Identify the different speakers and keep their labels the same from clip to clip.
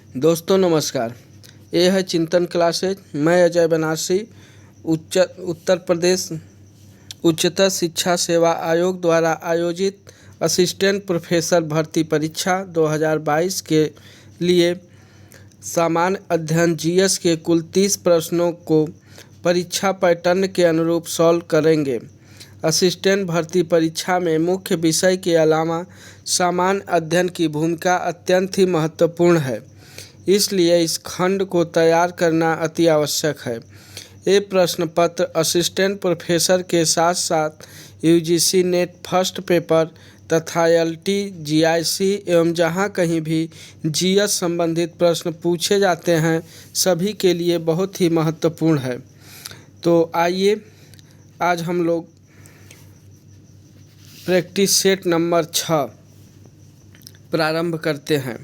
Speaker 1: दोस्तों नमस्कार। ये है चिंतन क्लासेज। मैं अजय बनारसी उत्तर प्रदेश उच्चतर शिक्षा सेवा आयोग द्वारा आयोजित असिस्टेंट प्रोफेसर भर्ती परीक्षा 2022 के लिए सामान्य अध्ययन जीएस के कुल 30 प्रश्नों को परीक्षा पैटर्न के अनुरूप सॉल्व करेंगे। असिस्टेंट भर्ती परीक्षा में मुख्य विषय के अलावा सामान्य अध्ययन की भूमिका अत्यंत ही महत्वपूर्ण है, इसलिए इस खंड को तैयार करना अति आवश्यक है। ये प्रश्न पत्र असिस्टेंट प्रोफेसर के साथ साथ यूजीसी नेट फर्स्ट पेपर तथा एलटी जीआईसी एवं जहां कहीं भी जीएस संबंधित प्रश्न पूछे जाते हैं सभी के लिए बहुत ही महत्वपूर्ण है। तो आइए आज हम लोग प्रैक्टिस सेट नंबर 6 प्रारंभ करते हैं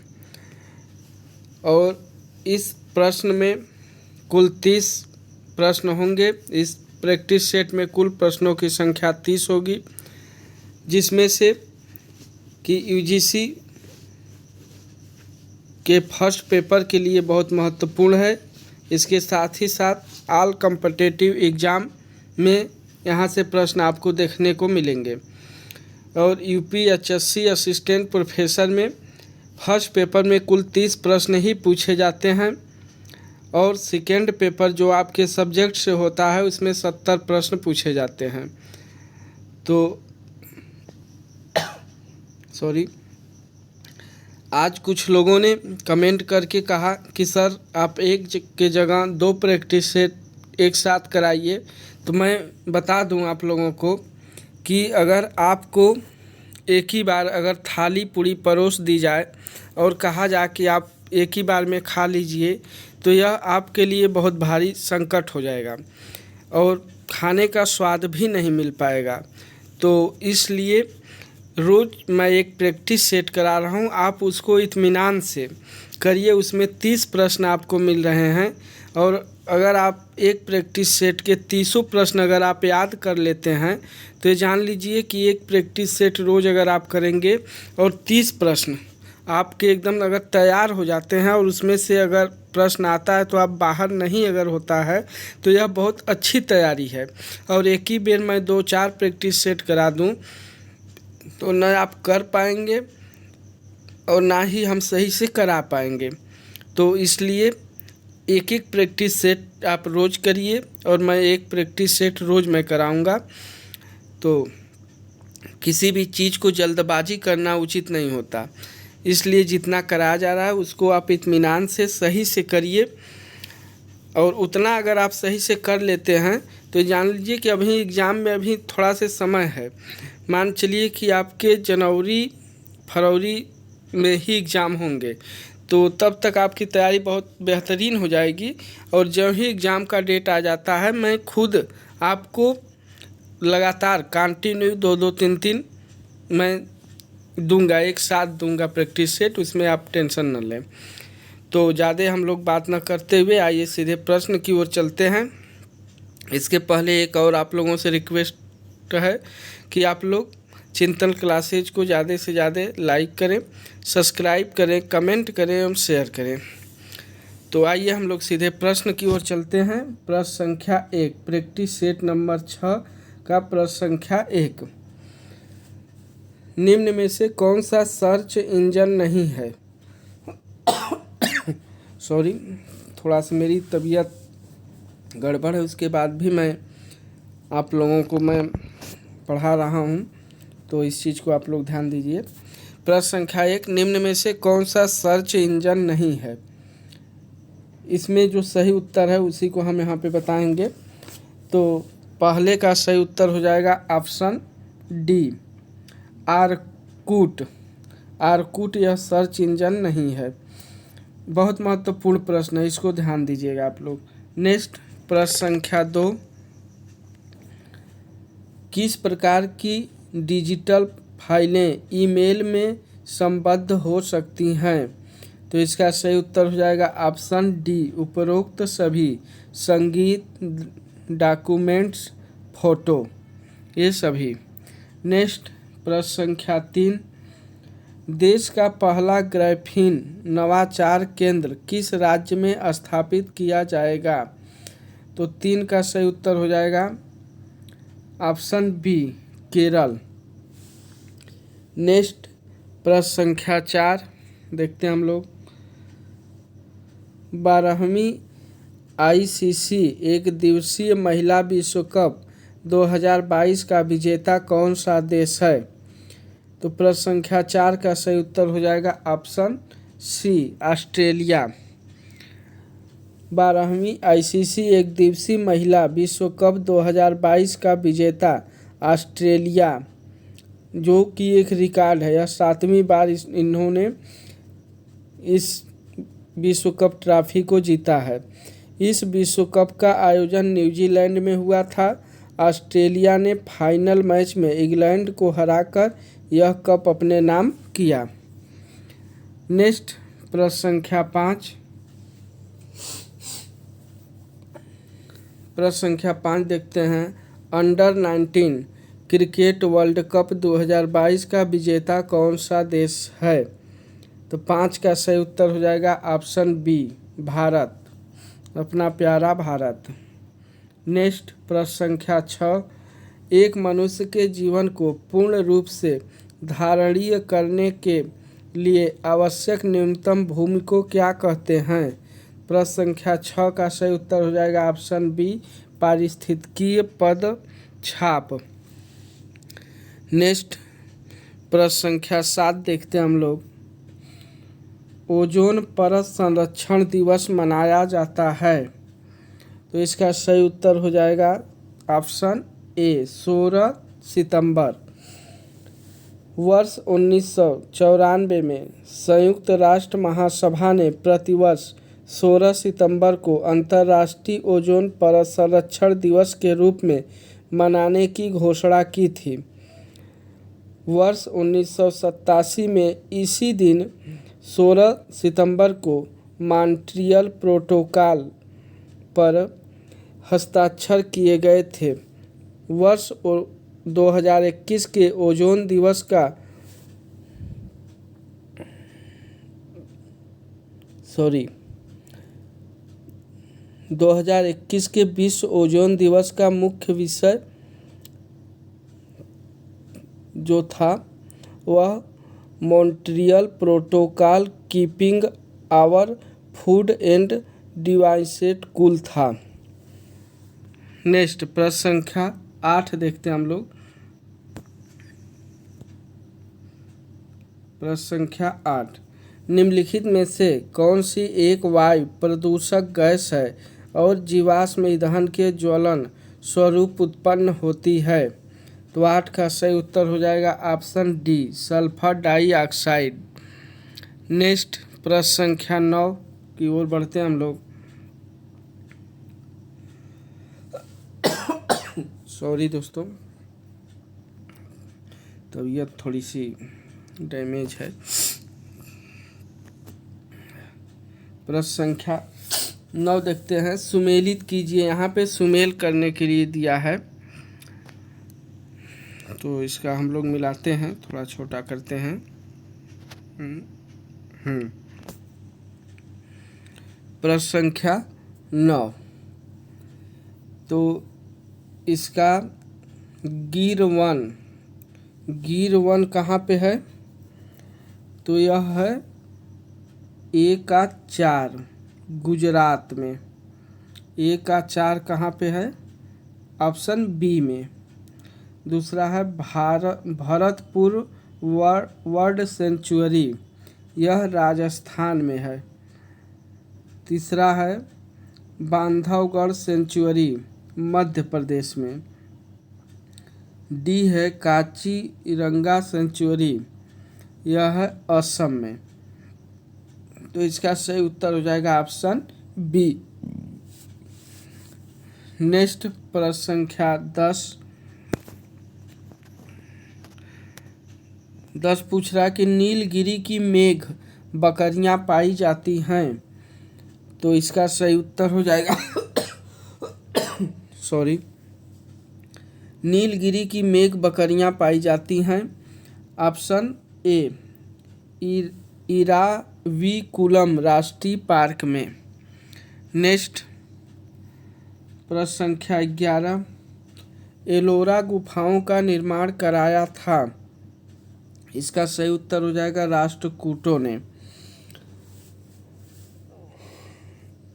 Speaker 1: और इस प्रश्न में कुल 30 प्रश्न होंगे। इस प्रैक्टिस सेट में कुल प्रश्नों की संख्या 30 होगी, जिसमें से कि यूजीसी के फर्स्ट पेपर के लिए बहुत महत्वपूर्ण है। इसके साथ ही साथ ऑल कॉम्पिटिटिव एग्ज़ाम में यहाँ से प्रश्न आपको देखने को मिलेंगे। और यूपीएचएससी असिस्टेंट प्रोफेसर में फर्स्ट पेपर में कुल 30 प्रश्न ही पूछे जाते हैं और सेकेंड पेपर जो आपके सब्जेक्ट से होता है उसमें 70 प्रश्न पूछे जाते हैं। तो आज कुछ लोगों ने कमेंट करके कहा कि सर आप एक के जगह 2 प्रैक्टिस सेट एक साथ कराइए। तो मैं बता दूं आप लोगों को कि अगर आपको एक ही बार अगर थाली पूरी परोस दी जाए और कहा जाए कि आप एक ही बार में खा लीजिए तो यह आपके लिए बहुत भारी संकट हो जाएगा और खाने का स्वाद भी नहीं मिल पाएगा। तो इसलिए रोज़ मैं एक प्रैक्टिस सेट करा रहा हूँ, आप उसको इत्मीनान से करिए। उसमें 30 प्रश्न आपको मिल रहे हैं और अगर आप एक प्रैक्टिस सेट के 30 प्रश्न अगर आप याद कर लेते हैं तो ये जान लीजिए कि एक प्रैक्टिस सेट रोज़ अगर आप करेंगे और 30 प्रश्न आपके एकदम अगर तैयार हो जाते हैं और उसमें से अगर प्रश्न आता है तो आप बाहर नहीं अगर होता है तो यह बहुत अच्छी तैयारी है। और एक ही बेर मैं 2-4 प्रैक्टिस सेट करा दूं तो न आप कर पाएंगे और ना ही हम सही से करा पाएंगे। तो इसलिए एक एक प्रैक्टिस सेट आप रोज़ करिए और मैं एक प्रैक्टिस सेट रोज़ मैं कराऊंगा। तो किसी भी चीज़ को जल्दबाजी करना उचित नहीं होता, इसलिए जितना कराया जा रहा है उसको आप इत्मीनान से सही से करिए। और उतना अगर आप सही से कर लेते हैं तो जान लीजिए कि अभी एग्ज़ाम में अभी थोड़ा से समय है। मान चलिए कि आपके जनवरी फरवरी में ही एग्ज़ाम होंगे, तो तब तक आपकी तैयारी बहुत बेहतरीन हो जाएगी। और जब ही एग्ज़ाम का डेट आ जाता है मैं खुद आपको लगातार कंटिन्यू 2-2 3-3 मैं दूंगा, एक साथ दूंगा प्रैक्टिस सेट, उसमें आप टेंशन न लें। तो ज़्यादा हम लोग बात न करते हुए आइए सीधे प्रश्न की ओर चलते हैं। इसके पहले एक और आप लोगों से रिक्वेस्ट है कि आप लोग चिंतन क्लासेज को ज़्यादा से ज़्यादा लाइक करें, सब्सक्राइब करें, कमेंट करें एवं शेयर करें। तो आइए हम लोग सीधे प्रश्न की ओर चलते हैं। प्रश्न संख्या 1 प्रैक्टिस सेट नंबर 6 का प्रश्न संख्या 1, निम्न में से कौन सा सर्च इंजन नहीं है? थोड़ा सा मेरी तबीयत गड़बड़ है, उसके बाद भी मैं आप लोगों को मैं पढ़ा रहा हूँ, तो इस चीज़ को आप लोग ध्यान दीजिए। प्रश्न संख्या 1, निम्न में से कौन सा सर्च इंजन नहीं है? इसमें जो सही उत्तर है उसी को हम यहाँ पे बताएंगे। तो पहले का सही उत्तर हो जाएगा ऑप्शन डी, आर्कूट। आर्कूट यह सर्च इंजन नहीं है। बहुत महत्वपूर्ण प्रश्न है, इसको ध्यान दीजिएगा आप लोग। नेक्स्ट प्रश्न संख्या 2, किस प्रकार की डिजिटल फाइलें ईमेल में संबद्ध हो सकती हैं? तो इसका सही उत्तर हो जाएगा ऑप्शन डी, उपरोक्त सभी। संगीत, डॉक्यूमेंट्स, फोटो, ये सभी। नेक्स्ट प्रश्न संख्या 3, देश का पहला ग्राफीन नवाचार केंद्र किस राज्य में स्थापित किया जाएगा? तो 3 का सही उत्तर हो जाएगा ऑप्शन बी, केरल। नेक्स्ट प्रश्न संख्या 4 देखते हैं हम लोग। 12वीं आईसीसी एक दिवसीय महिला विश्व कप 2022 का विजेता कौन सा देश है? तो प्रश्न संख्या 4 का सही उत्तर हो जाएगा ऑप्शन सी, ऑस्ट्रेलिया। 12वीं आईसीसी एक दिवसीय महिला विश्व कप 2022 का विजेता ऑस्ट्रेलिया, जो कि एक रिकॉर्ड है। यह 7वीं बार इन्होंने इस विश्व कप ट्रॉफी को जीता है। इस विश्व कप का आयोजन न्यूजीलैंड में हुआ था। ऑस्ट्रेलिया ने फाइनल मैच में इंग्लैंड को हराकर यह कप अपने नाम किया। नेक्स्ट प्रश्न संख्या 5। प्रश्न संख्या 5 देखते हैं। अंडर 19 क्रिकेट वर्ल्ड कप 2022 का विजेता कौन सा देश है? तो 5 का सही उत्तर हो जाएगा ऑप्शन बी, भारत, अपना प्यारा भारत। नेक्स्ट प्रश्न संख्या 6। एक मनुष्य के जीवन को पूर्ण रूप से धारणीय करने के लिए आवश्यक न्यूनतम भूमि को क्या कहते हैं? प्रश्न संख्या 6 का सही उत्तर हो जाएगा ऑप्शन बी, पारिस्थितिकीय पद छाप। नेक्स्ट प्रश्न संख्या 7 देखते हैं हम लोग। ओजोन परत संरक्षण दिवस मनाया जाता है, तो इसका सही उत्तर हो जाएगा ऑप्शन ए, 16 सितंबर। वर्ष 1994 में संयुक्त राष्ट्र महासभा ने प्रतिवर्ष 16 सितंबर को अंतर्राष्ट्रीय ओजोन परत संरक्षण दिवस के रूप में मनाने की घोषणा की थी। वर्ष 1987 में इसी दिन 16 सितंबर को मॉन्ट्रियल प्रोटोकॉल पर हस्ताक्षर किए गए थे। वर्ष 2021 के ओजोन दिवस का 2021 के विश्व ओजोन दिवस का मुख्य विषय जो था वह Montreal protocol keeping our food and devices cool था। नेक्स्ट प्रश्न संख्या 8 देखते हैं हम लोग। प्रश्न संख्या 8। निम्नलिखित में से कौन सी एक वायु प्रदूषक गैस है और जीवाश्म ईंधन के ज्वलन स्वरूप उत्पन्न होती है? तो 8 का सही उत्तर हो जाएगा option D, sulphur dioxide. Next प्रश्न संख्या 9 की ओर बढ़ते हैं हम लोग। सॉरी दोस्तों, तबीयत थोड़ी सी डैमेज है। प्रश्न संख्या 9 देखते हैं। सुमेलित कीजिए। यहाँ पे सुमेल करने के लिए दिया है, तो इसका हम लोग मिलाते हैं, थोड़ा छोटा करते हैं। प्रश्न संख्या 9। तो इसका गिर वन कहाँ पे है? तो यह है ए का 4 गुजरात में। ए का 4 कहाँ पे है? ऑप्शन बी में। दूसरा है भरतपुर बर्ड सेंचुरी, यह राजस्थान में है। तीसरा है बांधवगढ़ सेंचुरी, मध्य प्रदेश में। डी है काजीरंगा सेंचुरी, यह है असम में। तो इसका सही उत्तर हो जाएगा ऑप्शन बी। नेक्स्ट प्रश्न संख्या 10 पूछ रहा है कि नीलगिरी की मेघ बकरियां पाई जाती हैं, तो इसका सही उत्तर हो जाएगा नीलगिरी की मेघ बकरियां पाई जाती हैं। ऑप्शन ए, इराविकुलम राष्ट्रीय पार्क में। नेक्स्ट प्रश्न संख्या 11, एलोरा गुफाओं का निर्माण कराया था। इसका सही उत्तर हो जाएगा राष्ट्रकूटों ने।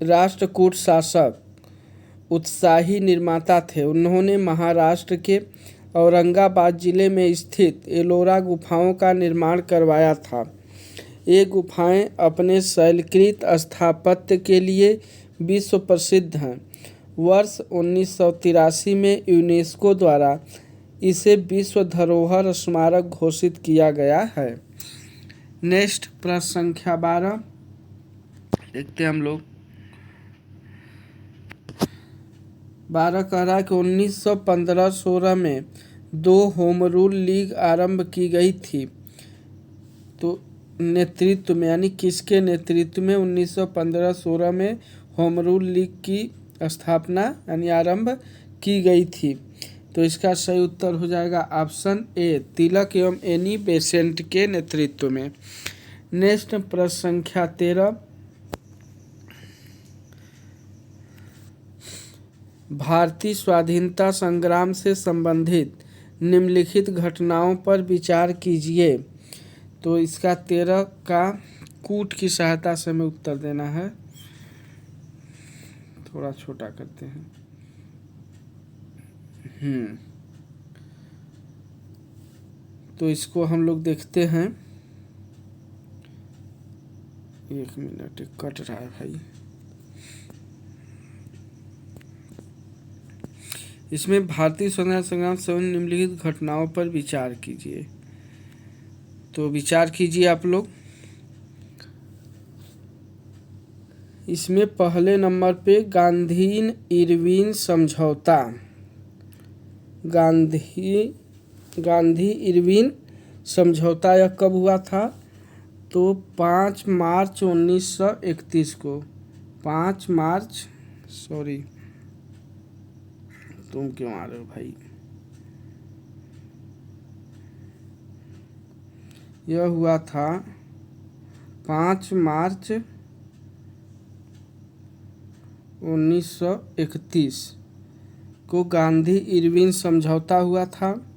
Speaker 1: राष्ट्रकूट शासक उत्साही निर्माता थे। उन्होंने महाराष्ट्र के औरंगाबाद जिले में स्थित एलोरा गुफाओं का निर्माण करवाया था। ये गुफाएं अपने शैलकृत स्थापत्य के लिए विश्व प्रसिद्ध हैं। वर्ष 1983 में यूनेस्को द्वारा इसे विश्व धरोहर स्मारक घोषित किया गया है। नेक्स्ट प्रश्न संख्या 12 देखते हैं हम लोग। 12 कह रहा है कि 1915-16 में 2 होम रूल लीग आरंभ की गई थी। तो नेतृत्व में यानी किसके नेतृत्व में 1915-16 में होम रूल लीग की स्थापना यानी आरंभ की गई थी। तो इसका सही उत्तर हो जाएगा ऑप्शन ए, तिलक एवं एनी बेसेंट के नेतृत्व में। नेक्स्ट प्रश्न संख्या 13, भारतीय स्वाधीनता संग्राम से संबंधित निम्नलिखित घटनाओं पर विचार कीजिए। तो इसका 13 का कूट की सहायता से हमें उत्तर देना है। थोड़ा छोटा करते हैं। तो इसको हम लोग देखते हैं। 1 मिनट कट रहा है भाई। इसमें भारतीय स्वतंत्रता संग्राम से निम्नलिखित घटनाओं पर विचार कीजिए। तो विचार कीजिए आप लोग। इसमें पहले नंबर पे गांधी-इरविन समझौता, गांधी-इरविन समझौता यह कब हुआ था? तो 5 मार्च 1931 को। 5 मार्च, सॉरी तुम क्यों आ रहे हो भाई? यह हुआ था 5 मार्च 1931 को गांधी-इरविन समझौता हुआ था।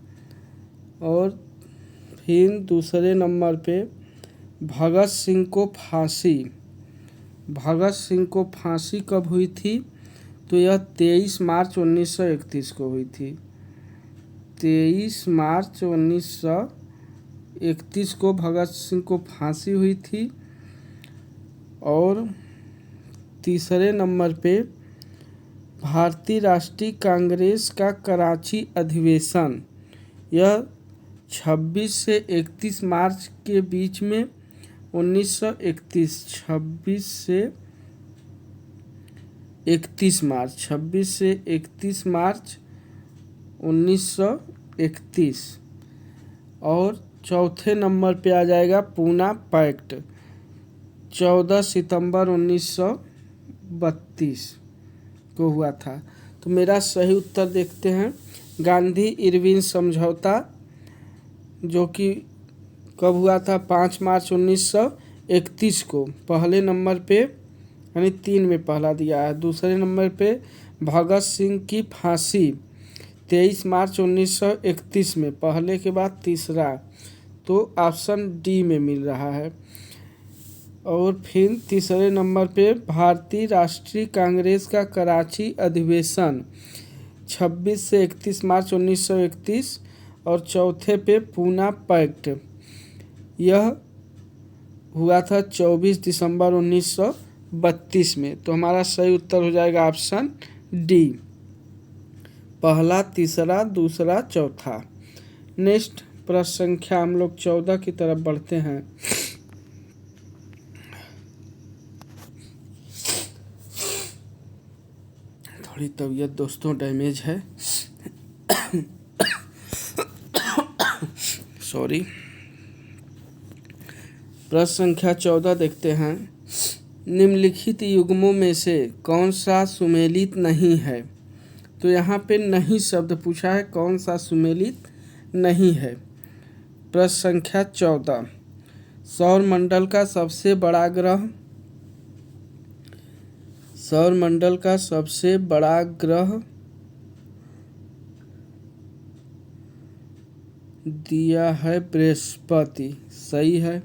Speaker 1: और फिर दूसरे नंबर पे भगत सिंह को फांसी कब हुई थी? तो यह 23 मार्च 1931 को हुई थी। 23 मार्च 1931 को भगत सिंह को फांसी हुई थी। और तीसरे नंबर पे भारतीय राष्ट्रीय कांग्रेस का कराची अधिवेशन, यह 26 से 31 मार्च के बीच में 1931, 26 से 31 मार्च 1931। और चौथे नंबर पे आ जाएगा पूना पैक्ट, 14 सितंबर 1932 को हुआ था। तो मेरा सही उत्तर देखते हैं। गांधी-इरविन समझौता जो कि कब हुआ था? 5 मार्च 1931 को। पहले नंबर पे यानी 3 में पहला दिया है। दूसरे नंबर पे भगत सिंह की फांसी 23 मार्च 1931 में, पहले के बाद तीसरा। तो ऑप्शन डी में मिल रहा है। और फिर तीसरे नंबर पे भारतीय राष्ट्रीय कांग्रेस का कराची अधिवेशन 26 से 31 मार्च 1931। और चौथे पे पूना पैक्ट, यह हुआ था 24 दिसंबर 1932 में। तो हमारा सही उत्तर हो जाएगा ऑप्शन डी, पहला, तीसरा, दूसरा, चौथा। नेक्स्ट प्रश्न संख्या हम लोग 14 की तरफ बढ़ते हैं। थोड़ी तबीयत दोस्तों डैमेज है, सॉरी। प्रश्न संख्या 14 देखते हैं। निम्नलिखित युग्मों में से कौन सा सुमेलित नहीं है? तो यहाँ पे नहीं शब्द पूछा है, कौन सा सुमेलित नहीं है। प्रश्न संख्या 14, सौरमंडल का सबसे बड़ा ग्रह, सौरमंडल का सबसे बड़ा ग्रह दिया है बृहस्पति, सही है।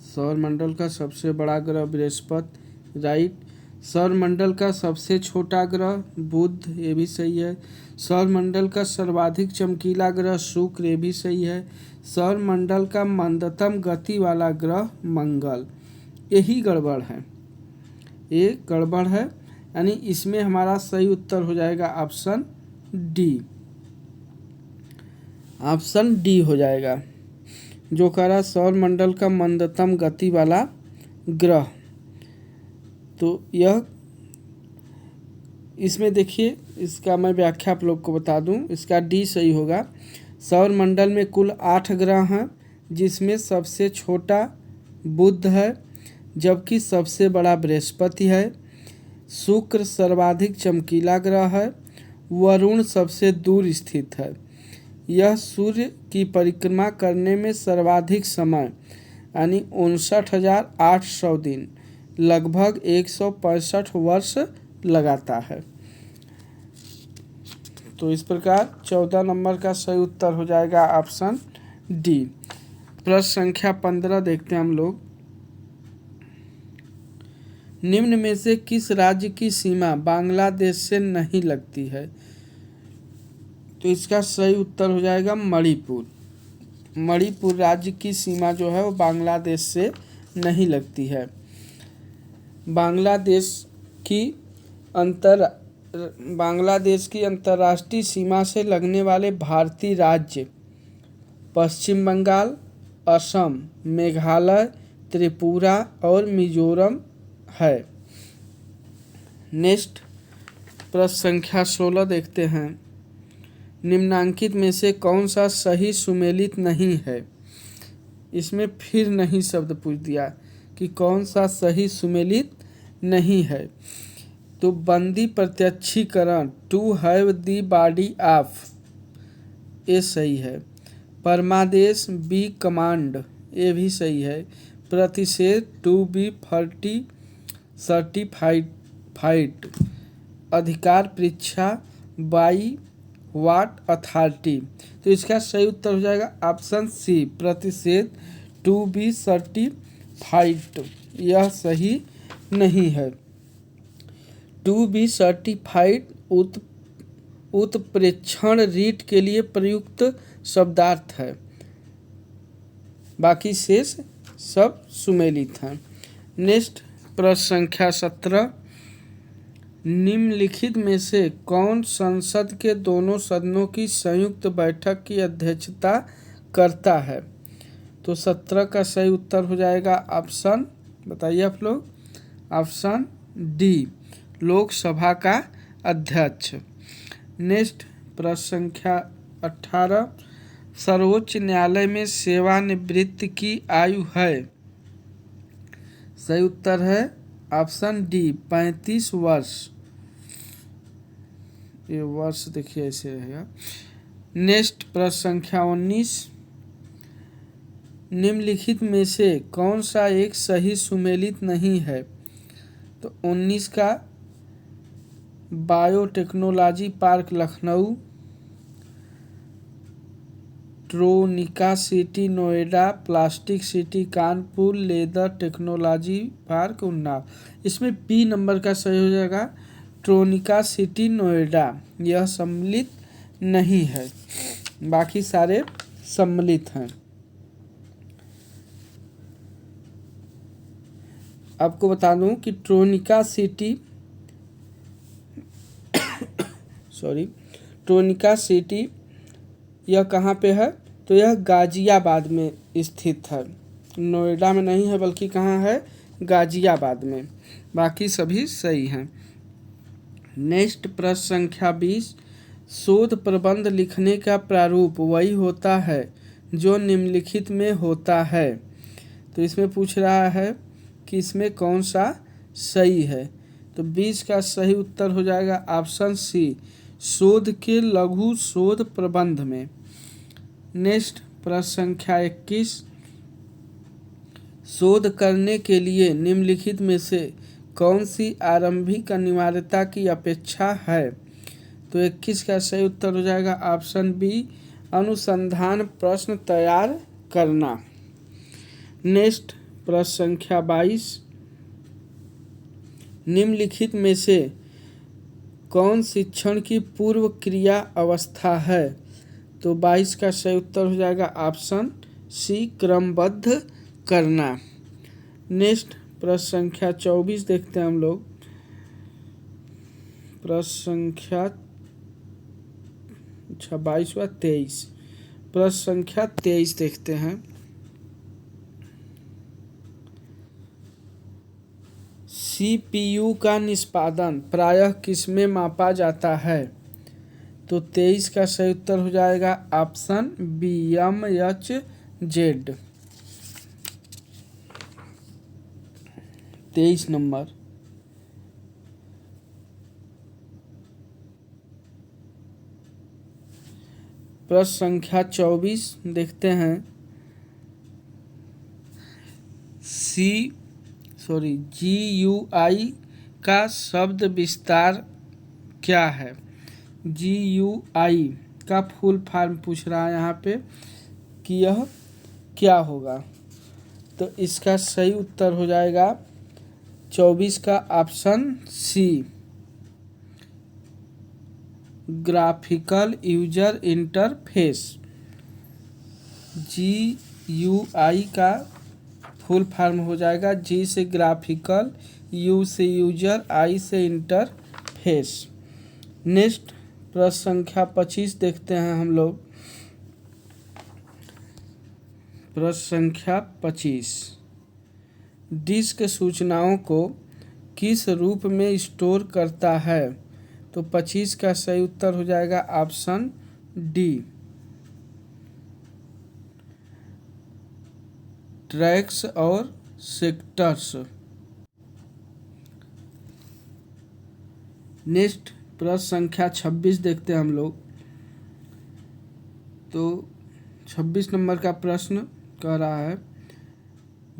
Speaker 1: सौरमंडल का सबसे बड़ा ग्रह बृहस्पति, राइट। सौरमंडल का सबसे छोटा ग्रह बुध, ये भी सही है। सौरमंडल का सर्वाधिक चमकीला ग्रह शुक्र, ये भी सही है। सौरमंडल का मंदतम गति वाला ग्रह मंगल, यही गड़बड़ है, ये गड़बड़ है, यानी इसमें हमारा सही उत्तर हो जाएगा ऑप्शन डी, ऑप्शन डी हो जाएगा, जो कह रहा सौरमंडल का मंदतम गति वाला ग्रह। तो यह इसमें देखिए, इसका मैं व्याख्या आप लोग को बता दूं, इसका डी सही होगा। सौरमंडल में कुल 8 ग्रह हैं, जिसमें सबसे छोटा बुध है, जबकि सबसे बड़ा बृहस्पति है। शुक्र सर्वाधिक चमकीला ग्रह है। वरुण सबसे दूर स्थित है। यह सूर्य की परिक्रमा करने में सर्वाधिक समय यानी 59,800 दिन, लगभग 165 वर्ष लगाता है। तो इस प्रकार 14 नंबर का सही उत्तर हो जाएगा ऑप्शन डी। प्रश्न संख्या 15 देखते हैं हम लोग। निम्न में से किस राज्य की सीमा बांग्लादेश से नहीं लगती है? तो इसका सही उत्तर हो जाएगा मणिपुर। मणिपुर राज्य की सीमा जो है वो बांग्लादेश से नहीं लगती है। बांग्लादेश की अंतर्राष्ट्रीय सीमा से लगने वाले भारतीय राज्य पश्चिम बंगाल, असम, मेघालय, त्रिपुरा और मिजोरम है। नेक्स्ट प्रश्न संख्या 16 देखते हैं। निम्नांकित में से कौन सा सही सुमेलित नहीं है? इसमें फिर नहीं शब्द पूछ दिया कि कौन सा सही सुमेलित नहीं है। तो बंदी प्रत्यक्षीकरण, to have the body of, ये सही है। परमादेश, बी कमांड, ये भी सही है। प्रतिषेध, टू बी सर्टिफाइड। अधिकार परीक्षा, बाई व्हाट अथॉरिटी। तो इसका सही उत्तर हो जाएगा ऑप्शन सी, प्रतिषेध, टू बी सर्टिफाइड। यह सही नहीं है। टू बी सर्टिफाइड उत्प्रेक्षण रीट के लिए प्रयुक्त शब्दार्थ है, बाकी शेष सब सुमेलित हैं। नेक्स्ट प्रश्न संख्या 17। निम्नलिखित में से कौन संसद के दोनों सदनों की संयुक्त बैठक की अध्यक्षता करता है? तो 17 का सही उत्तर हो जाएगा ऑप्शन, बताइए आप लोग, ऑप्शन डी, लोकसभा का अध्यक्ष। नेक्स्ट प्रश्न संख्या 18। सर्वोच्च न्यायालय में सेवानिवृत्ति की आयु है? सही उत्तर है ऑप्शन डी, 35 वर्ष। ये वर्ष देखिए ऐसे रहेगा। नेक्स्ट प्रश्न संख्या 19। निम्नलिखित में से कौन सा एक सही सुमेलित नहीं है? तो 19 का biotechnology park Lucknow, Tronica city Noida, plastic city Kanpur, leather technology park Unnao. इसमें बी नंबर का सही हो जाएगा, ट्रोनिका सिटी नोएडा। यह सम्मिलित नहीं है, बाकी सारे सम्मिलित हैं। आपको बता दूं कि ट्रोनिका सिटी यह कहाँ पे है? तो यह गाजियाबाद में स्थित है, नोएडा में नहीं है, बल्कि कहाँ है? गाजियाबाद में। बाकी सभी सही हैं। नेक्स्ट प्रश्न संख्या 20। शोध प्रबंध लिखने का प्रारूप वही होता है जो निम्नलिखित में होता है। तो इसमें पूछ रहा है कि इसमें कौन सा सही है? तो 20 का सही उत्तर हो जाएगा ऑप्शन सी, शोध के लघु शोध प्रबंध में। नेक्स्ट प्रश्न संख्या 21। शोध करने के लिए निम्नलिखित में से कौन सी आरंभिक अनिवार्यता की अपेक्षा है? तो 21 का सही उत्तर हो जाएगा ऑप्शन बी, अनुसंधान प्रश्न तैयार करना। नेक्स्ट प्रश्न संख्या 22, निम्नलिखित में से कौन शिक्षण की पूर्व क्रिया अवस्था है? तो 22 का सही उत्तर हो जाएगा ऑप्शन सी, क्रमबद्ध करना। नेक्स्ट प्रश्न संख्या 24 देखते हैं हम लोग। प्रश्न संख्या 22 व 23, प्रश्न संख्या 23 देखते हैं। सीपीयू का निष्पादन प्रायः किसमें मापा जाता है? तो 23 का सही उत्तर हो जाएगा ऑप्शन बी, MHz। 23 नंबर। प्रश्न संख्या 24 देखते हैं। GUI का शब्द विस्तार क्या है? GUI का फुल फॉर्म पूछ रहा है यहाँ पे कि यह क्या होगा? तो इसका सही उत्तर हो जाएगा 24 का option C, graphical user interface. GUI का फुल फॉर्म हो जाएगा जी से ग्राफिकल, यू से यूजर, आई से इंटरफेस। नेक्स्ट प्रश्न संख्या 25 देखते हैं हम लोग। प्रश्न संख्या 25, डिस्क सूचनाओं को किस रूप में स्टोर करता है? तो 25 का सही उत्तर हो जाएगा ऑप्शन डी, ट्रैक्स और सेक्टर्स। नेक्स्ट प्रश्न संख्या 26 देखते हैं हम लोग। तो 26 नंबर का प्रश्न कह रहा है,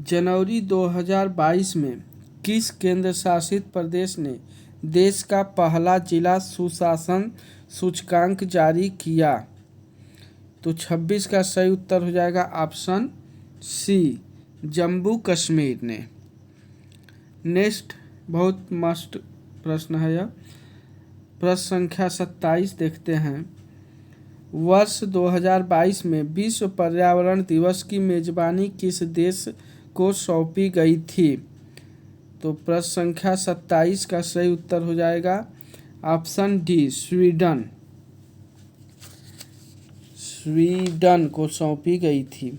Speaker 1: जनवरी 2022 में किस केंद्र शासित प्रदेश ने देश का पहला जिला सुशासन सूचकांक जारी किया? तो 26 का सही उत्तर हो जाएगा ऑप्शन सी, जम्मू कश्मीर ने। नेक्स्ट बहुत मस्त प्रश्न है यह। प्रश्न संख्या 27 देखते हैं। वर्ष 2022 में विश्व पर्यावरण दिवस की मेजबानी किस देश को सौंपी गई थी? तो प्रश्न संख्या 27 का सही उत्तर हो जाएगा ऑप्शन डी, स्वीडन। स्वीडन को सौंपी गई थी।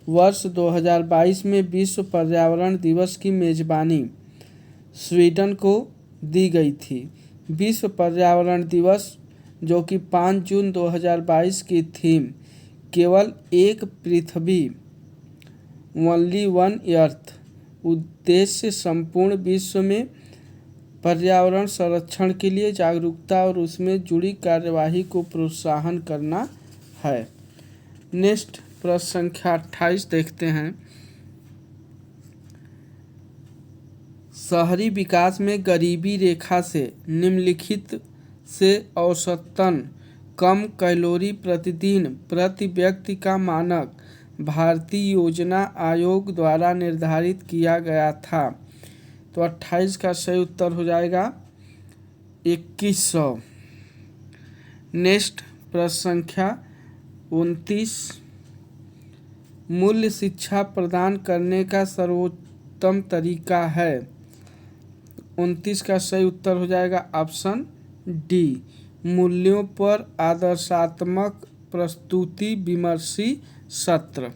Speaker 1: वर्ष 2022 में विश्व पर्यावरण दिवस की मेजबानी स्वीडन को दी गई थी। विश्व पर्यावरण दिवस जो कि 5 जून 2022 की थीम केवल एक पृथ्वी, ओनली वन अर्थ, उद्देश्य संपूर्ण विश्व में पर्यावरण संरक्षण के लिए जागरूकता और उसमें जुड़ी कार्यवाही को प्रोत्साहन करना है। नेक्स्ट प्रश्न संख्या 28 देखते हैं। शहरी विकास में गरीबी रेखा से निम्नलिखित से औसतन कम कैलोरी प्रतिदिन प्रति व्यक्ति का मानक भारतीय योजना आयोग द्वारा निर्धारित किया गया था? तो 28 का सही उत्तर हो जाएगा 2100। नेक्स्ट प्रश्न संख्या 29, मूल्य शिक्षा प्रदान करने का सर्वोत्तम तरीका है? 29 का सही उत्तर हो जाएगा ऑप्शन डी, मूल्यों पर आदर्शात्मक प्रस्तुति विमर्शी सत्र।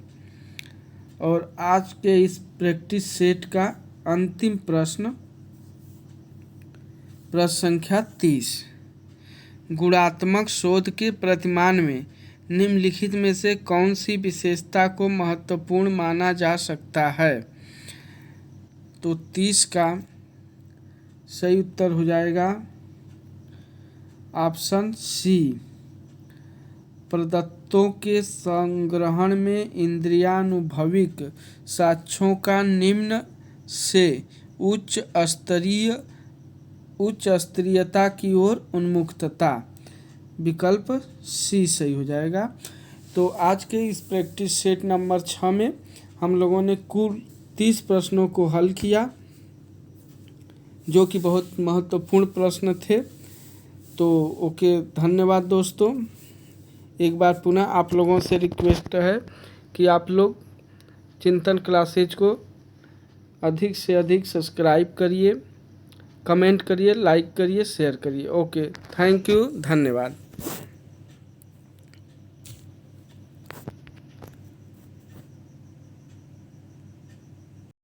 Speaker 1: और आज के इस प्रैक्टिस सेट का अंतिम प्रश्न, प्रश्न संख्या 30, गुणात्मक शोध के प्रतिमान में निम्नलिखित में से कौन सी विशेषता को महत्वपूर्ण माना जा सकता है? तो 30 का सही उत्तर हो जाएगा ऑप्शन सी, प्रदत्तों तत्वों के संग्रहण में इंद्रियानुभविक साक्ष्यों का निम्न से उच्च स्तरीयता की ओर उन्मुखता। विकल्प सी सही हो जाएगा। तो आज के इस प्रैक्टिस सेट नंबर 6 में हम लोगों ने कुल 30 प्रश्नों को हल किया, जो कि बहुत महत्वपूर्ण प्रश्न थे। तो ओके, धन्यवाद दोस्तों। एक बार पुनः आप लोगों से रिक्वेस्ट है कि आप लोग चिंतन क्लासेज को अधिक से अधिक सब्सक्राइब करिए, कमेंट करिए, लाइक करिए, शेयर करिए। ओके, थैंक यू, धन्यवाद।